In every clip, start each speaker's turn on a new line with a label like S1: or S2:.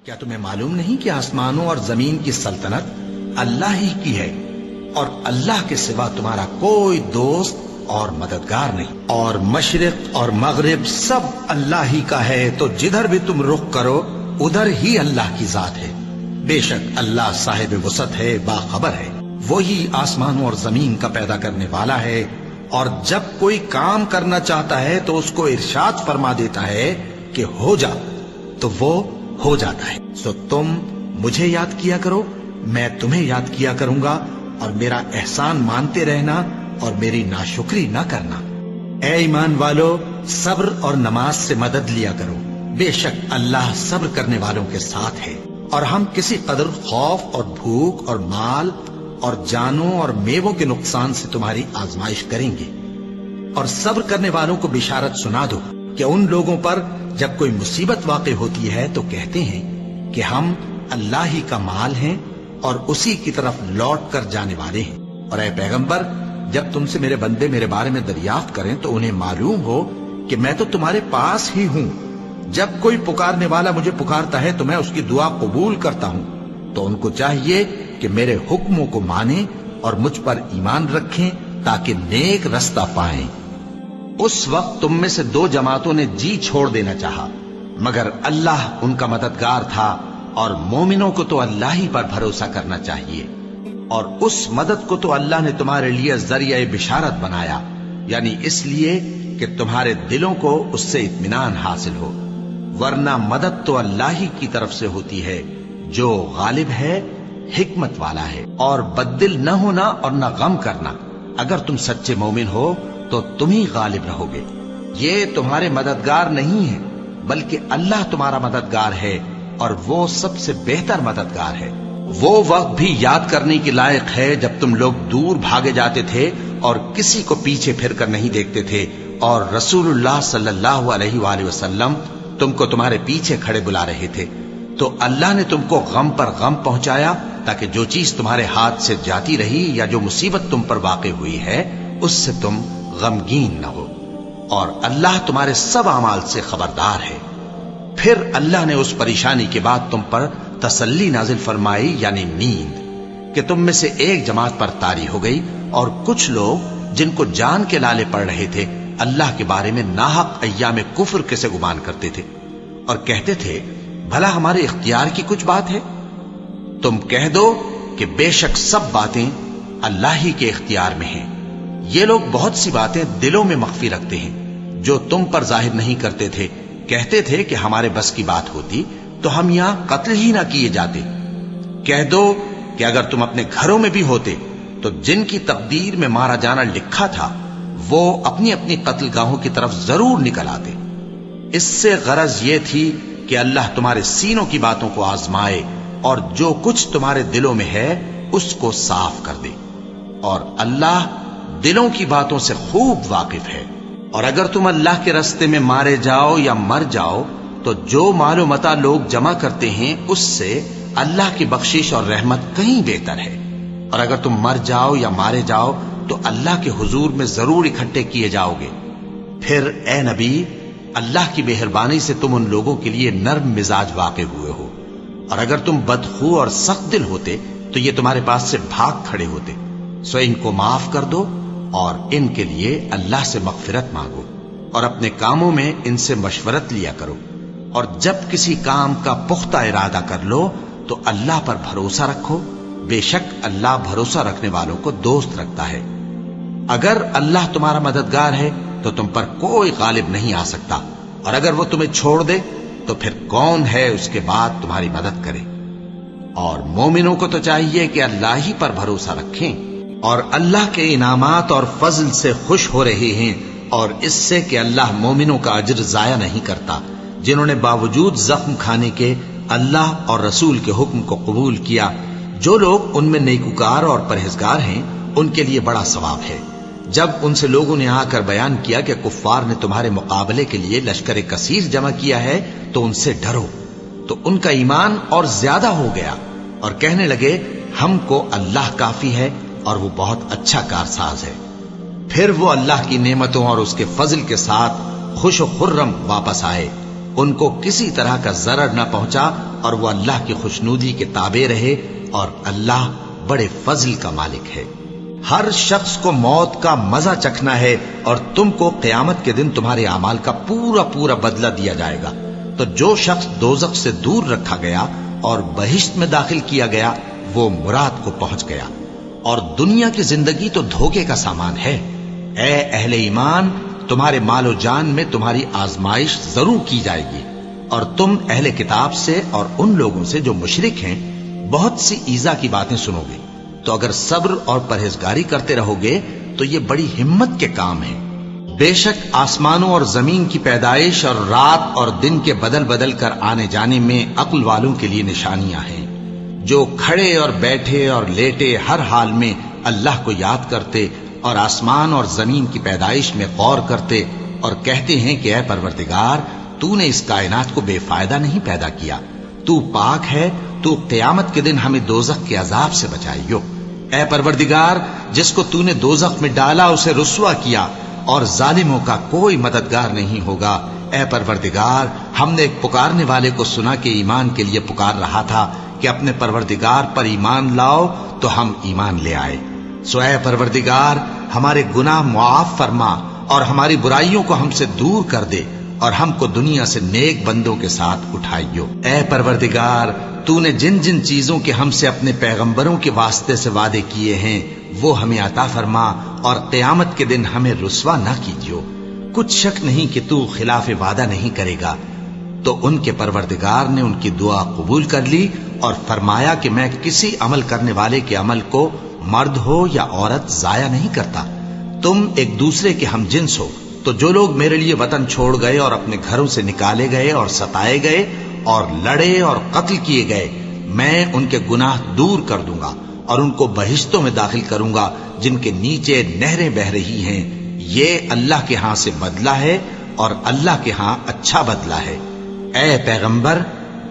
S1: کیا تمہیں معلوم نہیں کہ آسمانوں اور زمین کی سلطنت اللہ ہی کی ہے اور اللہ کے سوا تمہارا کوئی دوست اور مددگار نہیں، اور مشرق اور مغرب سب اللہ ہی کا ہے، تو جدھر بھی تم رخ کرو ادھر ہی اللہ کی ذات ہے۔ بے شک اللہ صاحب وسعت ہے، باخبر ہے، وہی آسمانوں اور زمین کا پیدا کرنے والا ہے، اور جب کوئی کام کرنا چاہتا ہے تو اس کو ارشاد فرما دیتا ہے کہ ہو جا، تو وہ ہو جاتا ہے۔ سو تم مجھے یاد کیا کرو، میں تمہیں یاد کیا کروں گا، اور میرا احسان مانتے رہنا اور میری ناشکری نہ کرنا۔ اے ایمان والو، صبر اور نماز سے مدد لیا کرو، بے شک اللہ صبر کرنے والوں کے ساتھ ہے۔ اور ہم کسی قدر خوف اور بھوک اور مال اور جانوں اور میووں کے نقصان سے تمہاری آزمائش کریں گے، اور صبر کرنے والوں کو بشارت سنا دو کہ ان لوگوں پر جب کوئی مصیبت واقع ہوتی ہے تو کہتے ہیں کہ ہم اللہ ہی کا مال ہیں اور اسی کی طرف لوٹ کر جانے والے ہیں۔ اور اے پیغمبر، جب تم سے میرے بندے میرے بارے میں دریافت کریں تو انہیں معلوم ہو کہ میں تو تمہارے پاس ہی ہوں۔ جب کوئی پکارنے والا مجھے پکارتا ہے تو میں اس کی دعا قبول کرتا ہوں، تو ان کو چاہیے کہ میرے حکموں کو مانیں اور مجھ پر ایمان رکھیں تاکہ نیک رستہ پائیں۔ اس وقت تم میں سے دو جماعتوں نے جی چھوڑ دینا چاہا، مگر اللہ ان کا مددگار تھا، اور مومنوں کو تو اللہ ہی پر بھروسہ کرنا چاہیے۔ اور اس مدد کو تو اللہ نے تمہارے لیے ذریعہ بشارت بنایا، یعنی اس لیے کہ تمہارے دلوں کو اس سے اطمینان حاصل ہو، ورنہ مدد تو اللہ ہی کی طرف سے ہوتی ہے جو غالب ہے، حکمت والا ہے۔ اور بددل نہ ہونا اور نہ غم کرنا، اگر تم سچے مومن ہو تو تم ہی غالب رہو گے۔ یہ تمہارے مددگار نہیں ہے بلکہ اللہ تمہارا مددگار ہے، اور وہ سب سے بہتر مددگار ہے۔ وہ وقت بھی یاد کرنے کے لائق ہے جب تم لوگ دور بھاگے جاتے تھے اور کسی کو پیچھے پھر کر نہیں دیکھتے تھے، اور رسول اللہ صلی اللہ علیہ وآلہ وسلم تم کو تمہارے پیچھے کھڑے بلا رہے تھے، تو اللہ نے تم کو غم پر غم پہنچایا تاکہ جو چیز تمہارے ہاتھ سے جاتی رہی یا جو مصیبت تم پر واقع ہوئی ہے اس سے تم غمگین نہ ہو، اور اللہ تمہارے سب اعمال سے خبردار ہے۔ پھر اللہ نے اس پریشانی کے بعد تم پر تسلی نازل فرمائی، یعنی نیند، کہ تم میں سے ایک جماعت پر طاری ہو گئی، اور کچھ لوگ جن کو جان کے لالے پڑ رہے تھے اللہ کے بارے میں ناحق ایام کفر کے سے گمان کرتے تھے، اور کہتے تھے بھلا ہمارے اختیار کی کچھ بات ہے؟ تم کہہ دو کہ بے شک سب باتیں اللہ ہی کے اختیار میں ہیں۔ یہ لوگ بہت سی باتیں دلوں میں مخفی رکھتے ہیں جو تم پر ظاہر نہیں کرتے تھے۔ کہتے تھے کہ ہمارے بس کی بات ہوتی تو ہم یہاں قتل ہی نہ کیے جاتے۔ کہہ دو کہ اگر تم اپنے گھروں میں بھی ہوتے تو جن کی تقدیر میں مارا جانا لکھا تھا وہ اپنی اپنی قتل گاہوں کی طرف ضرور نکل آتے۔ اس سے غرض یہ تھی کہ اللہ تمہارے سینوں کی باتوں کو آزمائے اور جو کچھ تمہارے دلوں میں ہے اس کو صاف کر دے، اور اللہ دلوں کی باتوں سے خوب واقف ہے۔ اور اگر تم اللہ کے راستے میں مارے جاؤ یا مر جاؤ تو جو مال و متاع لوگ جمع کرتے ہیں اس سے اللہ کی بخشش اور رحمت کہیں بہتر ہے، اور اگر تم مر جاؤ یا مارے جاؤ تو اللہ کے حضور میں ضرور اکٹھے کیے جاؤ گے۔ پھر اے نبی، اللہ کی مہربانی سے تم ان لوگوں کے لیے نرم مزاج واقع ہوئے ہو، اور اگر تم بدخو اور سخت دل ہوتے تو یہ تمہارے پاس سے بھاگ کھڑے ہوتے۔ سو ان کو معاف کر دو اور ان کے لیے اللہ سے مغفرت مانگو، اور اپنے کاموں میں ان سے مشورت لیا کرو، اور جب کسی کام کا پختہ ارادہ کر لو تو اللہ پر بھروسہ رکھو، بے شک اللہ بھروسہ رکھنے والوں کو دوست رکھتا ہے۔ اگر اللہ تمہارا مددگار ہے تو تم پر کوئی غالب نہیں آ سکتا، اور اگر وہ تمہیں چھوڑ دے تو پھر کون ہے اس کے بعد تمہاری مدد کرے؟ اور مومنوں کو تو چاہیے کہ اللہ ہی پر بھروسہ رکھیں، اور اللہ کے انعامات اور فضل سے خوش ہو رہے ہیں، اور اس سے کہ اللہ مومنوں کا اجر ضائع نہیں کرتا، جنہوں نے باوجود زخم کھانے کے اللہ اور رسول کے حکم کو قبول کیا۔ جو لوگ ان میں نیکوکار اور پرہیزگار ہیں ان کے لیے بڑا ثواب ہے۔ جب ان سے لوگوں نے آ کر بیان کیا کہ کفار نے تمہارے مقابلے کے لیے لشکر کثیر جمع کیا ہے تو ان سے ڈرو، تو ان کا ایمان اور زیادہ ہو گیا، اور کہنے لگے ہم کو اللہ کافی ہے اور وہ بہت اچھا کارساز ہے۔ پھر وہ اللہ کی نعمتوں اور اس کے فضل کے ساتھ خوش و خرم واپس آئے، ان کو کسی طرح کا ضرر نہ پہنچا اور وہ اللہ کی خوشنودی کے تابع رہے، اور اللہ بڑے فضل کا مالک ہے۔ ہر شخص کو موت کا مزہ چکھنا ہے، اور تم کو قیامت کے دن تمہارے اعمال کا پورا پورا بدلہ دیا جائے گا۔ تو جو شخص دوزخ سے دور رکھا گیا اور بہشت میں داخل کیا گیا، وہ مراد کو پہنچ گیا۔ اور دنیا کی زندگی تو دھوکے کا سامان ہے۔ اے اہل ایمان، تمہارے مال و جان میں تمہاری آزمائش ضرور کی جائے گی، اور تم اہل کتاب سے اور ان لوگوں سے جو مشرک ہیں بہت سی ایذا کی باتیں سنو گے۔ تو اگر صبر اور پرہیزگاری کرتے رہو گے تو یہ بڑی ہمت کے کام ہیں۔ بے شک آسمانوں اور زمین کی پیدائش اور رات اور دن کے بدل بدل کر آنے جانے میں عقل والوں کے لیے نشانیاں ہیں، جو کھڑے اور بیٹھے اور لیٹے ہر حال میں اللہ کو یاد کرتے اور آسمان اور زمین کی پیدائش میں غور کرتے اور کہتے ہیں کہ اے پروردگار، تو نے اس کائنات کو بے فائدہ نہیں پیدا کیا، تو پاک ہے، تو قیامت کے دن ہمیں دوزخ کے عذاب سے بچائیو۔ اے پروردگار، جس کو تو نے دوزخ میں ڈالا اسے رسوا کیا، اور ظالموں کا کوئی مددگار نہیں ہوگا۔ اے پروردگار، ہم نے ایک پکارنے والے کو سنا کہ ایمان کے لیے پکار رہا تھا کہ اپنے پروردگار پر ایمان لاؤ، تو ہم ایمان لے آئے۔ سو اے پروردگار، ہمارے گناہ معاف فرما اور ہماری برائیوں کو ہم سے دور کر دے، اور ہم کو دنیا سے نیک بندوں کے ساتھ اٹھائیو۔ اے پروردگار، تو نے جن جن چیزوں کے ہم سے اپنے پیغمبروں کے واسطے سے وعدے کیے ہیں وہ ہمیں عطا فرما، اور قیامت کے دن ہمیں رسوا نہ کیجیو۔ کچھ شک نہیں کہ تو خلاف وعدہ نہیں کرے گا۔ تو ان کے پروردگار نے ان کی دعا قبول کر لی اور فرمایا کہ میں کسی عمل کرنے والے کے عمل کو مرد ہو یا عورت ضائع نہیں کرتا، تم ایک دوسرے کے ہم جنس ہو۔ تو جو لوگ میرے لیے وطن چھوڑ گئے اور اپنے گھروں سے نکالے گئے اور ستائے گئے اور لڑے اور قتل کیے گئے، میں ان کے گناہ دور کر دوں گا اور ان کو بہشتوں میں داخل کروں گا جن کے نیچے نہریں بہ رہی ہیں۔ یہ اللہ کے ہاں سے بدلہ ہے، اور اللہ کے ہاں اچھا بدلہ ہے۔ اے پیغمبر،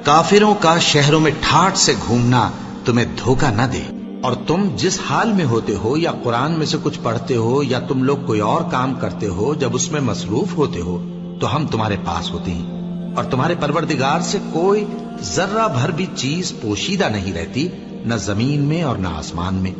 S1: کافروں کا شہروں میں ٹھاٹھ سے گھومنا تمہیں دھوکہ نہ دے، اور تم جس حال میں ہوتے ہو، یا قرآن میں سے کچھ پڑھتے ہو یا تم لوگ کوئی اور کام کرتے ہو، جب اس میں مصروف ہوتے ہو تو ہم تمہارے پاس ہوتے ہیں، اور تمہارے پروردگار سے کوئی ذرہ بھر بھی چیز پوشیدہ نہیں رہتی، نہ زمین میں اور نہ آسمان میں،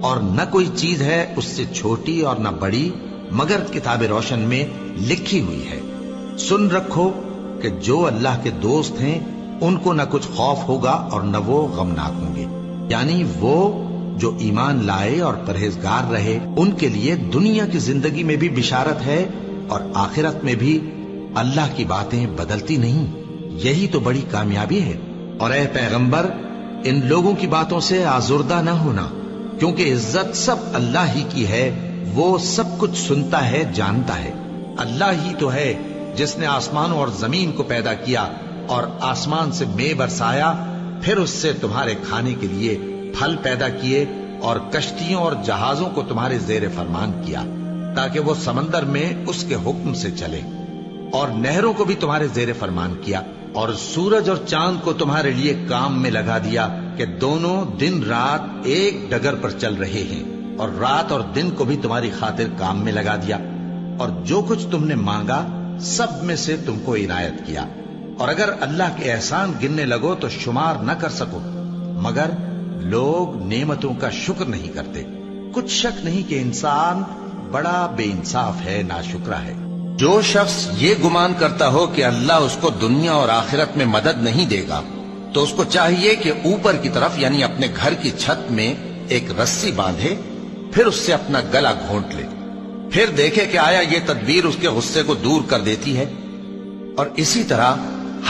S1: اور نہ کوئی چیز ہے اس سے چھوٹی اور نہ بڑی مگر کتاب روشن میں لکھی ہوئی ہے۔ سن رکھو کہ جو اللہ کے دوست ہیں ان کو نہ کچھ خوف ہوگا اور نہ وہ غمناک ہوں گے، یعنی وہ جو ایمان لائے اور پرہیزگار رہے، ان کے لیے دنیا کی زندگی میں بھی بشارت ہے، اور آخرت میں بھی اللہ کی باتیں بدلتی نہیں۔ یہی تو بڑی کامیابی ہے۔ اور اے پیغمبر، ان لوگوں کی باتوں سے آزردہ نہ ہونا، کیونکہ عزت سب اللہ ہی کی ہے، وہ سب کچھ سنتا ہے، جانتا ہے۔ اللہ ہی تو ہے جس نے آسمانوں اور زمین کو پیدا کیا اور آسمان سے مے برسایا، پھر اس سے تمہارے کھانے کے لیے پھل پیدا کیے، اور کشتیوں اور جہازوں کو تمہارے زیر فرمان کیا تاکہ وہ سمندر میں اس کے حکم سے چلے، اور نہروں کو بھی تمہارے زیر فرمان کیا، اور سورج اور چاند کو تمہارے لیے کام میں لگا دیا کہ دونوں دن رات ایک ڈگر پر چل رہے ہیں، اور رات اور دن کو بھی تمہاری خاطر کام میں لگا دیا، اور جو کچھ تم نے مانگا سب میں سے تم کو عنایت کیا، اور اگر اللہ کے احسان گننے لگو تو شمار نہ کر سکو، مگر لوگ نعمتوں کا شکر نہیں کرتے۔ کچھ شک نہیں کہ انسان بڑا بے انصاف ہے، ناشکرا ہے۔ جو شخص یہ گمان کرتا ہو کہ اللہ اس کو دنیا اور آخرت میں مدد نہیں دے گا، تو اس کو چاہیے کہ اوپر کی طرف یعنی اپنے گھر کی چھت میں ایک رسی باندھے، پھر اس سے اپنا گلا گھونٹ لے، پھر دیکھے کہ آیا یہ تدبیر اس کے غصے کو دور کر دیتی ہے۔ اور اسی طرح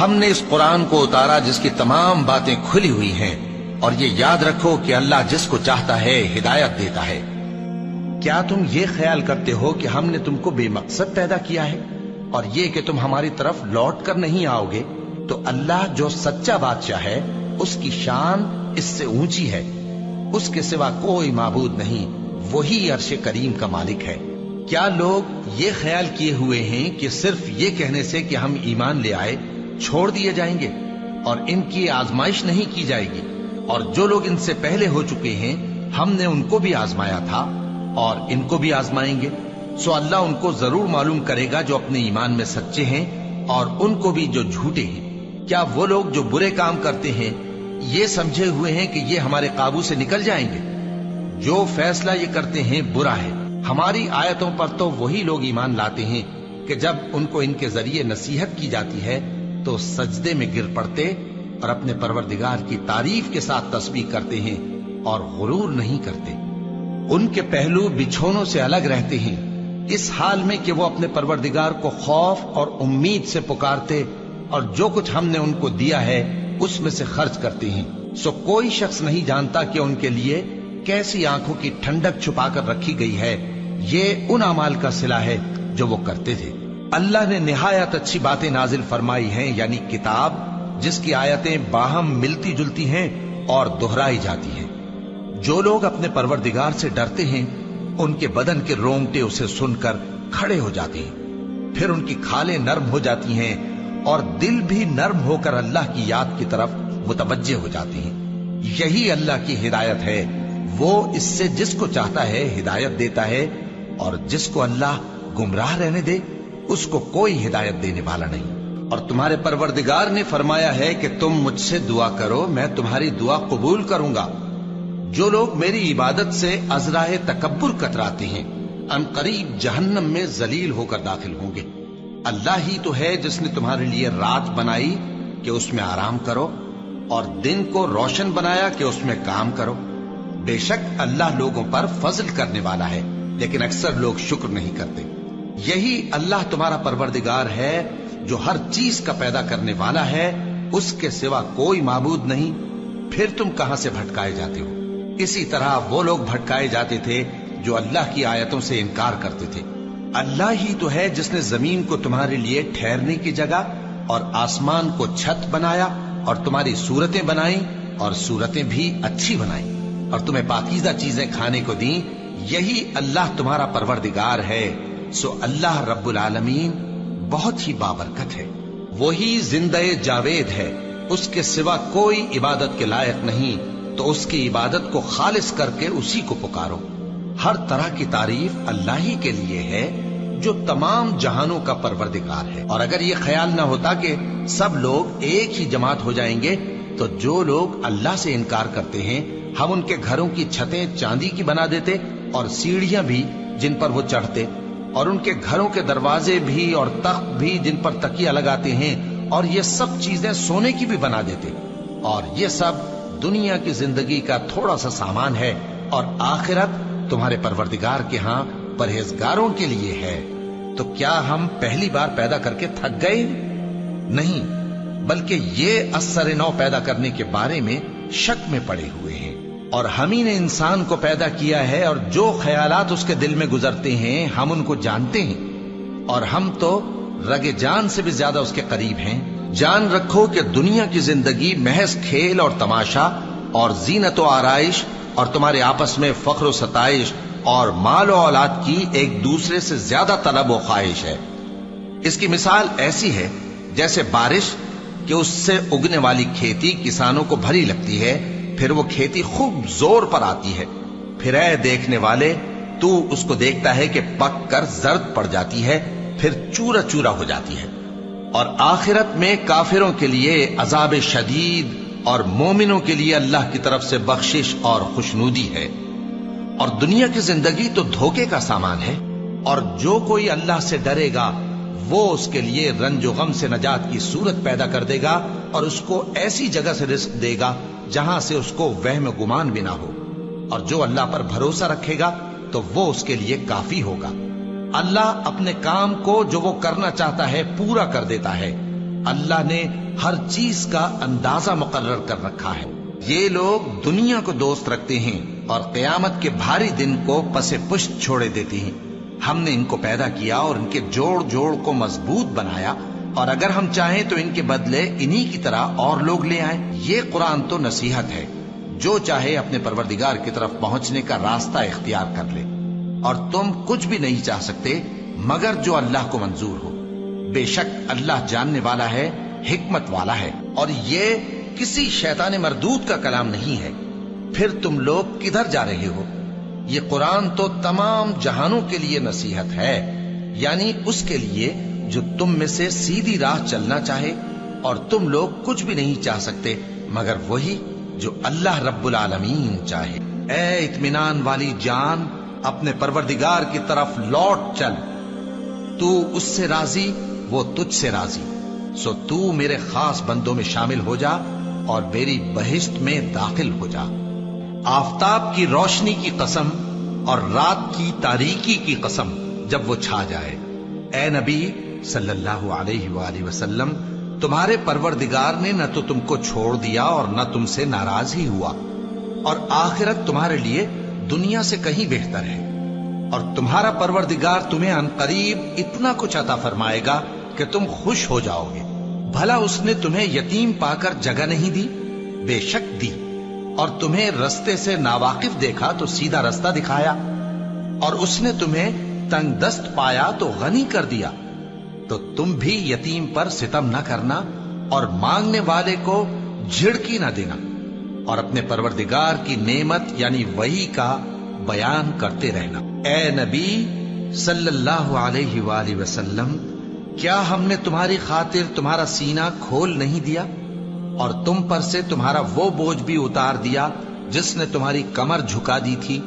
S1: ہم نے اس قرآن کو اتارا جس کی تمام باتیں کھلی ہوئی ہیں، اور یہ یاد رکھو کہ اللہ جس کو چاہتا ہے ہدایت دیتا ہے۔ کیا تم یہ خیال کرتے ہو کہ ہم نے تم کو بے مقصد پیدا کیا ہے، اور یہ کہ تم ہماری طرف لوٹ کر نہیں آؤ گے؟ تو اللہ جو سچا بادشاہ ہے اس کی شان اس سے اونچی ہے، اس کے سوا کوئی معبود نہیں، وہی عرش کریم کا مالک ہے۔ کیا لوگ یہ خیال کیے ہوئے ہیں کہ صرف یہ کہنے سے کہ ہم ایمان لے آئے چھوڑ دیے جائیں گے اور ان کی آزمائش نہیں کی جائے گی؟ اور جو لوگ ان سے پہلے ہو چکے ہیں ہم نے ان کو بھی آزمایا تھا اور ان کو بھی آزمائیں گے، سو اللہ ان کو ضرور معلوم کرے گا جو اپنے ایمان میں سچے ہیں اور ان کو بھی جو جھوٹے ہیں۔ کیا وہ لوگ جو برے کام کرتے ہیں یہ سمجھے ہوئے ہیں کہ یہ ہمارے قابو سے نکل جائیں گے؟ جو فیصلہ یہ کرتے ہیں برا ہے۔ ہماری آیتوں پر تو وہی لوگ ایمان لاتے ہیں کہ جب ان کو ان کے ذریعے نصیحت کی جاتی ہے تو سجدے میں گر پڑتے اور اپنے پروردگار کی تعریف کے ساتھ تسبیح کرتے ہیں اور غرور نہیں کرتے۔ ان کے پہلو بچھونوں سے الگ رہتے ہیں، اس حال میں کہ وہ اپنے پروردگار کو خوف اور امید سے پکارتے اور جو کچھ ہم نے ان کو دیا ہے اس میں سے خرچ کرتے ہیں۔ سو کوئی شخص نہیں جانتا کہ ان کے لیے کیسی آنکھوں کی ٹھنڈک چھپا کر رکھی گئی ہے، یہ ان اعمال کا صلہ ہے جو وہ کرتے تھے۔ اللہ نے نہایت اچھی باتیں نازل فرمائی ہیں، یعنی کتاب جس کی آیتیں باہم ملتی جلتی ہیں اور دہرائی جاتی ہیں۔ جو لوگ اپنے پروردگار سے ڈرتے ہیں ان کے بدن کے رونگٹے اسے سن کر کھڑے ہو جاتے ہیں، پھر ان کی کھالیں نرم ہو جاتی ہیں اور دل بھی نرم ہو کر اللہ کی یاد کی طرف متوجہ ہو جاتے ہیں۔ یہی اللہ کی ہدایت ہے، وہ اس سے جس کو چاہتا ہے ہدایت دیتا ہے، اور جس کو اللہ گمراہ رہنے دے اس کو کوئی ہدایت دینے والا نہیں۔ اور تمہارے پروردگار نے فرمایا ہے کہ تم مجھ سے دعا کرو، میں تمہاری دعا قبول کروں گا۔ جو لوگ میری عبادت سے ازراہ تکبر کتراتے ہیں ان قریب جہنم میں ذلیل ہو کر داخل ہوں گے۔ اللہ ہی تو ہے جس نے تمہارے لیے رات بنائی کہ اس میں آرام کرو اور دن کو روشن بنایا کہ اس میں کام کرو۔ بے شک اللہ لوگوں پر فضل کرنے والا ہے، لیکن اکثر لوگ شکر نہیں کرتے۔ یہی اللہ تمہارا پروردگار ہے جو ہر چیز کا پیدا کرنے والا ہے، اس کے سوا کوئی معبود نہیں، پھر تم کہاں سے بھٹکائے جاتے ہو؟ اسی طرح وہ لوگ بھٹکائے جاتے تھے جو اللہ کی آیتوں سے انکار کرتے تھے۔ اللہ ہی تو ہے جس نے زمین کو تمہارے لیے ٹھہرنے کی جگہ اور آسمان کو چھت بنایا اور تمہاری صورتیں بنائیں اور صورتیں بھی اچھی بنائیں اور تمہیں پاکیزہ چیزیں کھانے کو دیں۔ یہی اللہ تمہارا پروردگار ہے، سو اللہ رب العالمین بہت ہی بابرکت ہے۔ وہی زندہ جاوید ہے، اس کے سوا کوئی عبادت کے لائق نہیں، تو اس کی عبادت کو خالص کر کے اسی کو پکارو۔ ہر طرح کی تعریف اللہ ہی کے لیے ہے جو تمام جہانوں کا پروردگار ہے۔ اور اگر یہ خیال نہ ہوتا کہ سب لوگ ایک ہی جماعت ہو جائیں گے تو جو لوگ اللہ سے انکار کرتے ہیں ہم ان کے گھروں کی چھتیں چاندی کی بنا دیتے اور سیڑھیاں بھی جن پر وہ چڑھتے، اور ان کے گھروں کے دروازے بھی اور تخت بھی جن پر تکیہ لگاتے ہیں، اور یہ سب چیزیں سونے کی بھی بنا دیتے۔ اور یہ سب دنیا کی زندگی کا تھوڑا سا سامان ہے، اور آخرت تمہارے پروردگار کے ہاں پرہیزگاروں کے لیے ہے۔ تو کیا ہم پہلی بار پیدا کر کے تھک گئے؟ نہیں، بلکہ یہ اثر نو پیدا کرنے کے بارے میں شک میں پڑے ہوئے ہیں۔ اور ہم ہی نے انسان کو پیدا کیا ہے، اور جو خیالات اس کے دل میں گزرتے ہیں ہم ان کو جانتے ہیں، اور ہم تو رگ جان سے بھی زیادہ اس کے قریب ہیں۔ جان رکھو کہ دنیا کی زندگی محض کھیل اور تماشا اور زینت و آرائش اور تمہارے آپس میں فخر و ستائش اور مال و اولاد کی ایک دوسرے سے زیادہ طلب و خواہش ہے۔ اس کی مثال ایسی ہے جیسے بارش کہ اس سے اگنے والی کھیتی کسانوں کو بھری لگتی ہے، پھر وہ کھیتی خوب زور پر آتی ہے، پھر اے دیکھنے والے تو اس کو دیکھتا ہے کہ پک کر زرد پڑ جاتی ہے، پھر چورا چورا ہو جاتی ہے۔ اور آخرت میں کافروں کے لیے عذاب شدید اور مومنوں کے لیے اللہ کی طرف سے بخشش اور خوشنودی ہے۔ اور دنیا کی زندگی تو دھوکے کا سامان ہے، اور جو کوئی اللہ سے ڈرے گا وہ اس کے لیے رنج و غم سے نجات کی صورت پیدا کر دے گا، اور اس کو ایسی جگہ سے رزق دے گا جہاں سے اس کو وہم گمان بھی نہ ہو۔ اور جو اللہ پر بھروسہ رکھے گا تو وہ اس کے لیے کافی ہوگا۔ اللہ اپنے کام کو جو وہ کرنا چاہتا ہے پورا کر دیتا ہے۔ اللہ نے ہر چیز کا اندازہ مقرر کر رکھا ہے۔ یہ لوگ دنیا کو دوست رکھتے ہیں اور قیامت کے بھاری دن کو پس پشت چھوڑے دیتے ہیں۔ ہم نے ان کو پیدا کیا اور ان کے جوڑ جوڑ کو مضبوط بنایا، اور اگر ہم چاہیں تو ان کے بدلے انہی کی طرح اور لوگ لے آئیں۔ یہ قرآن تو نصیحت ہے، جو چاہے اپنے پروردگار کی طرف پہنچنے کا راستہ اختیار کر لے، اور تم کچھ بھی نہیں چاہ سکتے مگر جو اللہ کو منظور ہو۔ بے شک اللہ جاننے والا ہے، حکمت والا ہے، اور یہ کسی شیطان مردود کا کلام نہیں ہے۔ پھر تم لوگ کدھر جا رہے ہو؟ یہ قرآن تو تمام جہانوں کے لیے نصیحت ہے، یعنی اس کے لیے جو تم میں سے سیدھی راہ چلنا چاہے اور تم لوگ کچھ بھی نہیں چاہ سکتے مگر وہی جو اللہ رب العالمین چاہے۔ اے اطمینان والی جان، اپنے پروردگار کی طرف لوٹ چل، تو اس سے راضی، وہ تجھ سے راضی، سو تو میرے خاص بندوں میں شامل ہو جا اور میری بہشت میں داخل ہو جا۔ آفتاب کی روشنی کی قسم اور رات کی تاریکی کی قسم جب وہ چھا جائے، اے نبی صلی اللہ علیہ وآلہ وسلم، تمہارے پروردگار نے نہ تو تم کو چھوڑ دیا اور نہ تم سے ناراض ہی ہوا، اور آخرت تمہارے لیے دنیا سے کہیں بہتر ہے، اور تمہارا پروردگار تمہیں عن قریب اتنا کچھ عطا فرمائے گا کہ تم خوش ہو جاؤ گے۔ بھلا اس نے تمہیں یتیم پا کر جگہ نہیں دی؟ بے شک دی، اور تمہیں رستے سے ناواقف دیکھا تو سیدھا رستہ دکھایا، اور اس نے تمہیں تنگ دست پایا تو غنی کر دیا، تو تم بھی یتیم پر ستم نہ کرنا اور مانگنے والے کو جھڑکی نہ دینا، اور اپنے پروردگار کی نعمت یعنی وحی کا بیان کرتے رہنا۔ اے نبی صلی اللہ علیہ وآلہ وسلم، کیا ہم نے تمہاری خاطر تمہارا سینہ کھول نہیں دیا اور تم پر سے تمہارا وہ بوجھ بھی اتار دیا جس نے تمہاری کمر جھکا دی تھی،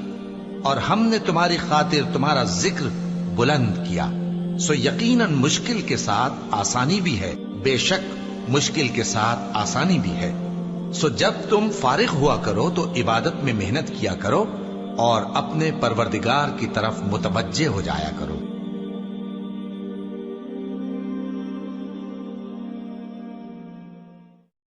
S1: اور ہم نے تمہاری خاطر تمہارا ذکر بلند کیا، سو یقیناً مشکل کے ساتھ آسانی بھی ہے، بے شک مشکل کے ساتھ آسانی بھی ہے۔ سو جب تم فارغ ہوا کرو تو عبادت میں محنت کیا کرو اور اپنے پروردگار کی طرف متوجہ ہو جایا کرو۔